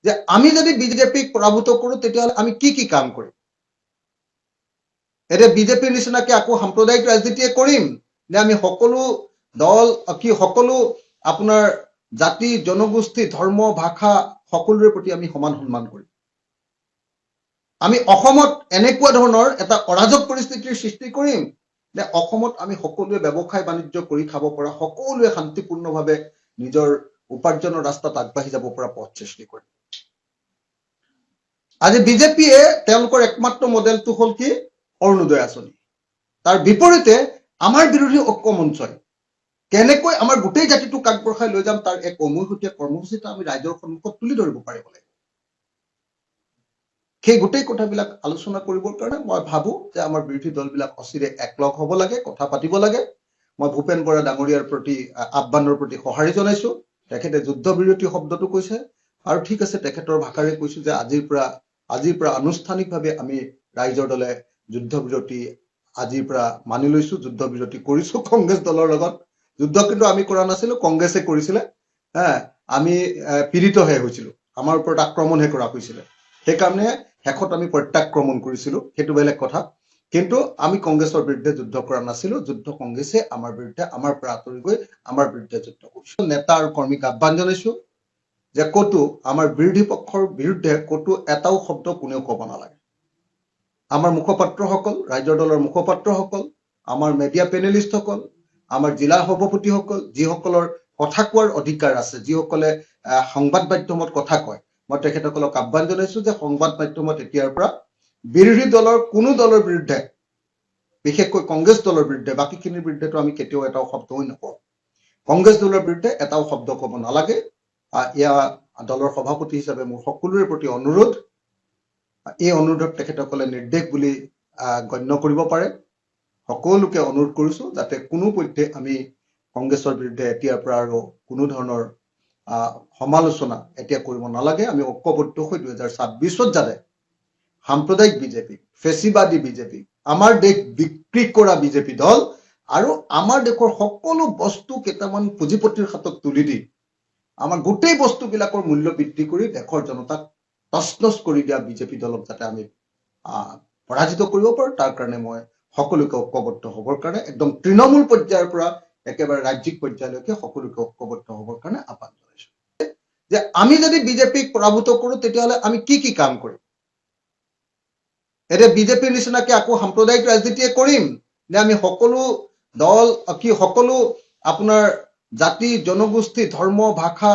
যে আমি যদি বিজেপিক পৰাভূত কৰোঁ তেতিয়াহ'লে আমি কি কাম কৰিম। এতিয়া বিজেপিৰ নিচিনাকে আকৌ সাম্প্ৰদায়িক ৰাজনীতিয়ে কৰিম নে আমি সকলো দল সকলো আপোনাৰ জাতি জনগোষ্ঠী ধৰ্ম ভাষা সকলোৰে প্ৰতি আমি সমান সন্মান কৰিম। আমি অসমত এনেকুৱা ধৰণৰ এটা অৰাজক পৰিস্থিতিৰ সৃষ্টি কৰিম নে অসমত আমি সকলোৱে ব্যৱসায় বাণিজ্য কৰি খাব পৰা সকলোৱে শান্তিপূৰ্ণভাৱে নিজৰ উপাৰ্জনৰ ৰাস্তাত আগবাঢ়ি যাব পৰা পথ সৃষ্টি কৰিম। আজি বিজেপিয়ে তেওঁলোকৰ একমাত্ৰ মডেলটো হ'ল কি অৰুণোদয় আঁচনি। তাৰ বিপৰীতে আমাৰ বিৰোধী ঐক্য মঞ্চই কেনেকৈ আমাৰ গোটেই জাতিটোক আগবঢ়াই লৈ যাম তাৰ এক অমৈহতীয়া কৰ্মসূচী আমি ৰাইজৰ সন্মুখত তুলি ধৰিব পাৰিব লাগিব। সেই গোটেই কথাবিলাক আলোচনা কৰিবৰ কাৰণে মই ভাবো যে আমাৰ বিৰোধী দলবিলাক অচিৰে একলগ হ'ব লাগে, কথা পাতিব লাগে। মই ভূপেন বৰা ডাঙৰীয়াৰ প্ৰতি আহ্বানৰ প্ৰতি সঁহাৰি জনাইছো। তেখেতে যুদ্ধ বিৰতি শব্দটো কৈছে আৰু ঠিক আছে তেখেতৰ ভাষাৰে কৈছো যে আজিৰ পৰা আনুষ্ঠানিকভাৱে আমি ৰাইজৰ দলে যুদ্ধ বিৰতি আজিৰ পৰা মানি লৈছো, যুদ্ধ বিৰতি কৰিছো কংগ্ৰেছ দলৰ লগত। যুদ্ধ কিন্তু আমি কৰা নাছিলো, কংগ্ৰেছে কৰিছিলে। আমি পীড়িতহে হৈছিলো, আমাৰ ওপৰত আক্ৰমণহে কৰা হৈছিলে। সেইকাৰণে শেষত আমি প্ৰত্যাক্ৰমণ কৰিছিলো, সেইটো বেলেগ কথা। কিন্তু আমি কংগ্ৰেছৰ বিৰুদ্ধে যুদ্ধ কৰা নাছিলো। যুদ্ধ কংগ্ৰেছে আমাৰ বিৰুদ্ধে আমাৰ পৰা আঁতৰি গৈ আমাৰ বিৰুদ্ধে যুদ্ধ কৰিছো। নেতা আৰু কৰ্মীক আহ্বান জনাইছো যে ক'তো আমাৰ বিৰোধী পক্ষৰ বিৰুদ্ধে ক'তো এটাও শব্দ কোনেও ক'ব নালাগে। আমাৰ মুখপাত্ৰসকল, ৰাইজৰ দলৰ মুখপাত্ৰসকল, আমাৰ মিডিয়া পেনেলিষ্টসকল, আমাৰ জিলা সভাপতিসকল, যিসকলৰ কথা কোৱাৰ অধিকাৰ আছে, যিসকলে সংবাদ মাধ্যমত কথা কয়, মই তেখেতসকলক আহ্বান জনাইছো যে সংবাদ মাধ্যমত এতিয়াৰ পৰা বিৰোধী দলৰ কোনো দলৰ বিৰুদ্ধে, বিশেষকৈ কংগ্ৰেছ দলৰ বিৰুদ্ধে, বাকীখিনিৰ বিৰুদ্ধেতো আমি কেতিয়াও এটাও শব্দই নকওঁ। কংগ্ৰেছ দলৰ বিৰুদ্ধে এটাও শব্দ ক'ব নালাগে। এয়া দলৰ সভাপতি হিচাপে মোৰ সকলোৰে প্ৰতি অনুৰোধ। এই অনুৰোধক তেখেতসকলে নিৰ্দেশ বুলি গণ্য কৰিব পাৰে। সকলোকে অনুৰোধ কৰিছো যাতে কোনো পধ্যে আমি কংগ্ৰেছৰ বিৰুদ্ধে এতিয়াৰ পৰা আৰু কোনো ধৰণৰ সমালোচনা এতিয়া কৰিব নালাগে। আমি ঐক্যবদ্ধ হৈ 2026ত যাতে সাম্প্ৰদায়িক বিজেপি, ফেচিবাদী বিজেপি, আমাৰ দেশ বিক্ৰী কৰা বিজেপি দল আৰু আমাৰ দেশৰ সকলো বস্তু কেইটামান পুঁজিপতিৰ হাতত তুলি দি আমাৰ গোটেই বস্তুবিলাকৰ মূল্য বৃদ্ধি কৰি দেশৰ জনতাক তছনছ কৰি দিয়া বিজেপি দলক যাতে আমি পৰাজিত কৰিব পাৰো, তাৰ কাৰণে মই সকলোকে ঐক্যবদ্ধ হ'বৰ কাৰণে একদম তৃণমূল পৰ্যায়ৰ পৰা একেবাৰে ৰাজ্যিক পৰ্যায়লৈকে সকলোকে ঐক্যবদ্ধ হ'বৰ কাৰণে আহ্বান জনাইছো যে আমি যদি বিজেপিক পৰাভূত কৰোঁ তেতিয়াহ'লে আমি কি কাম কৰিম। এতিয়া বিজেপিৰ নিচিনাকে আকৌ সাম্প্ৰদায়িক ৰাজনীতিয়ে কৰিম নে আমি সকলো দল সকলো আপোনাৰ জাতি জনগোষ্ঠী ধৰ্ম ভাষা